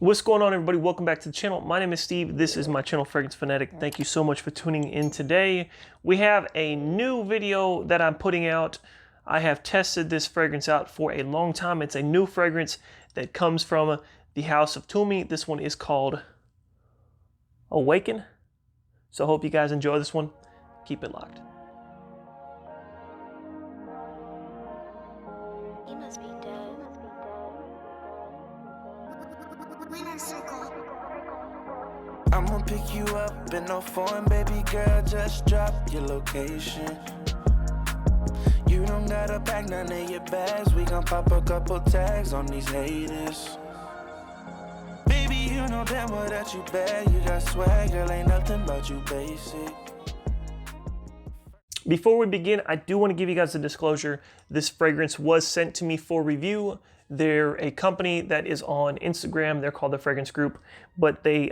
What's going on, everybody? Welcome back to the channel. My name is Steve. This is my channel, Fragrance Fanatic. Thank you so much for tuning in today. We have a new video that I'm putting out. I have tested this fragrance out for a long time. It's a new fragrance that comes from the house of Tumi. This one is called Awaken. So I hope you guys enjoy this one. Keep it locked. You must be dead. I'ma pick you up in no foreign, baby girl, just drop your location. You don't gotta pack none of your bags, we gon' pop a couple tags on these haters. Baby, you know damn well that you bad, you got swag, girl, ain't nothing but you basic. Before we begin, I do want to give you guys a disclosure. This fragrance was sent to me for review. They're a company that is on Instagram. They're called The Fragrance Group, but they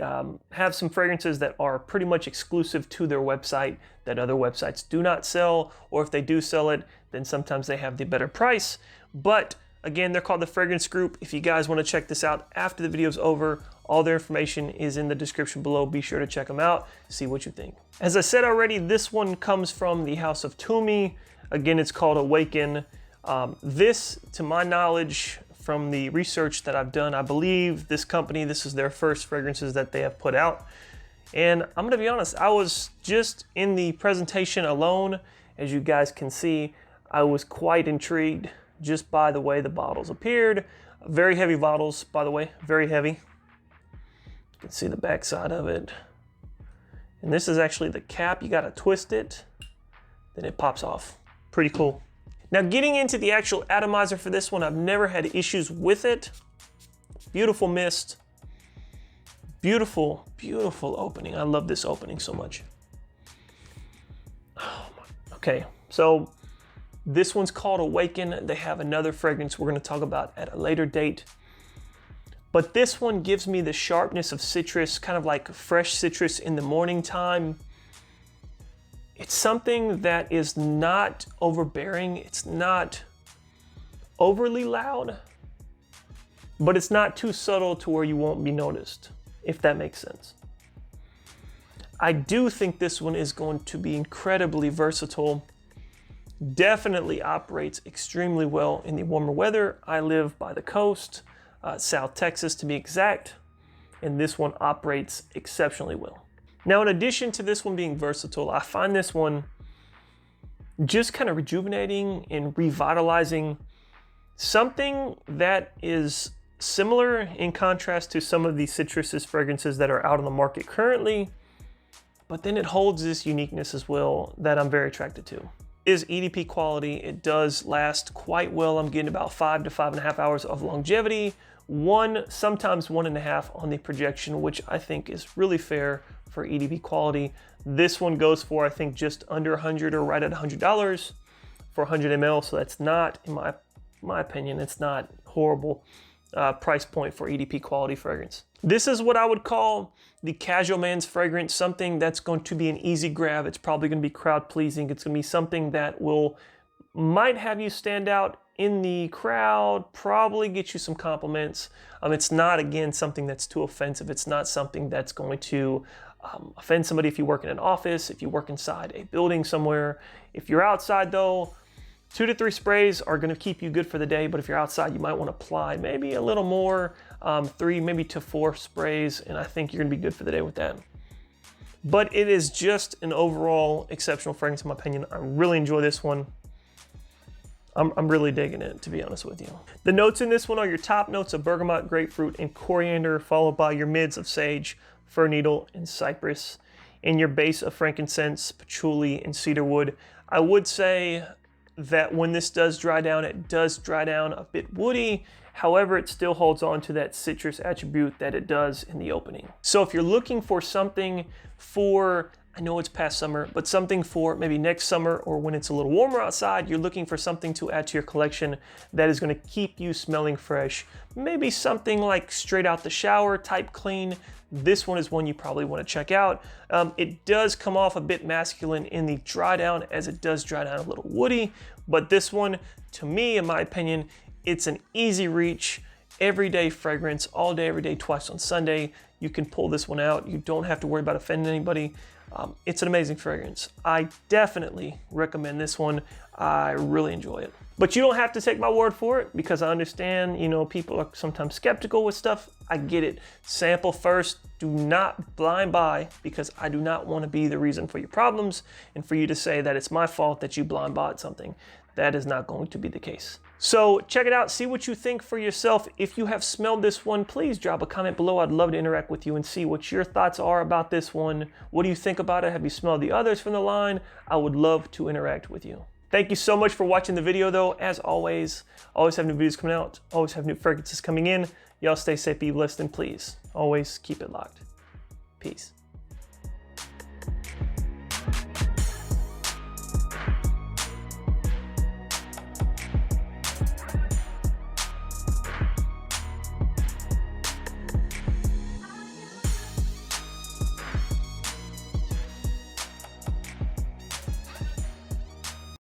have some fragrances that are pretty much exclusive to their website that other websites do not sell, or if they do sell it, then sometimes they have the better price. But again, they're called The Fragrance Group. If you guys want to check this out after the video's over, all their information is in the description below. Be sure to check them out, see what you think. As I said already, this one comes from the house of Tumi. Again, it's called Awaken. This, to my knowledge, from the research that I've done, I believe this company, this is their first fragrances that they have put out. And I'm gonna be honest, I was just in the presentation alone, as you guys can see, I was quite intrigued just by the way the bottles appeared. Very heavy bottles, by the way, very heavy. You can see the back side of it. And this is actually the cap. You gotta twist it, then it pops off. Pretty cool. Now, getting into the actual atomizer for this one, I've never had issues with it. Beautiful mist. Beautiful, beautiful opening. I love this opening so much. Oh my. Okay, so this one's called Awaken. They have another fragrance we're gonna talk about at a later date. But this one gives me the sharpness of citrus, kind of like fresh citrus in the morning time. It's something that is not overbearing. It's not overly loud, but it's not too subtle to where you won't be noticed, if that makes sense. I do think this one is going to be incredibly versatile. Definitely operates extremely well in the warmer weather. I live by the coast, South Texas to be exact, and this one operates exceptionally well. Now, in addition to this one being versatile, I find this one just kind of rejuvenating and revitalizing, something that is similar in contrast to some of the citrus fragrances that are out on the market currently, but then it holds this uniqueness as well that I'm very attracted to. It is EDP quality. It does last quite well. I'm getting about 5 to 5.5 hours of longevity, sometimes 1.5 on the projection, which I think is really fair for EDP quality. This one goes for, I think, just under 100 or right at $100 for 100 ml. So that's not, in my opinion, it's not horrible price point for EDP quality fragrance. This is what I would call the casual man's fragrance, something that's going to be an easy grab. It's probably going to be crowd pleasing. It's going to be something that might have you stand out in the crowd, probably get you some compliments. It's not, again, something that's too offensive. It's not something that's going to offend somebody if you work in an office, if you work inside a building somewhere. If you're outside though, 2 to 3 sprays are gonna keep you good for the day, but if you're outside, you might wanna apply maybe a little more, 3 maybe to 4 sprays, and I think you're gonna be good for the day with that. But it is just an overall exceptional fragrance in my opinion. I really enjoy this one. I'm really digging it, to be honest with you. The notes in this one are your top notes of bergamot, grapefruit, and coriander, followed by your mids of sage, fir needle, and cypress, and your base of frankincense, patchouli, and cedarwood. I would say that when this does dry down, it does dry down a bit woody. However, it still holds on to that citrus attribute that it does in the opening. So if you're looking for something for, I know it's past summer, but something for maybe next summer or when it's a little warmer outside, you're looking for something to add to your collection that is going to keep you smelling fresh. Maybe something like straight out the shower type clean. This one is one you probably want to check out. It does come off a bit masculine in the dry down, as it does dry down a little woody, but this one, to me, in my opinion, it's an easy reach. everyday fragrance, all day, every day, twice on Sunday. You can pull this one out. You don't have to worry about offending anybody. It's an amazing fragrance. I definitely recommend this one. I really enjoy it. But you don't have to take my word for it, because I understand, you know, people are sometimes skeptical with stuff. I get it. Sample first. Do not blind buy, because I do not want to be the reason for your problems and for you to say that it's my fault that you blind bought something. That is not going to be the case. So check it out, see what you think for yourself. If you have smelled this one, please drop a comment below. I'd love to interact with you and see what your thoughts are about this one. What do you think about it? Have you smelled the others from the line? I would love to interact with you. Thank you so much for watching the video though. As always have new videos coming out, always have new fragrances coming in. Y'all stay safe, be blessed, and please always keep it locked. Peace.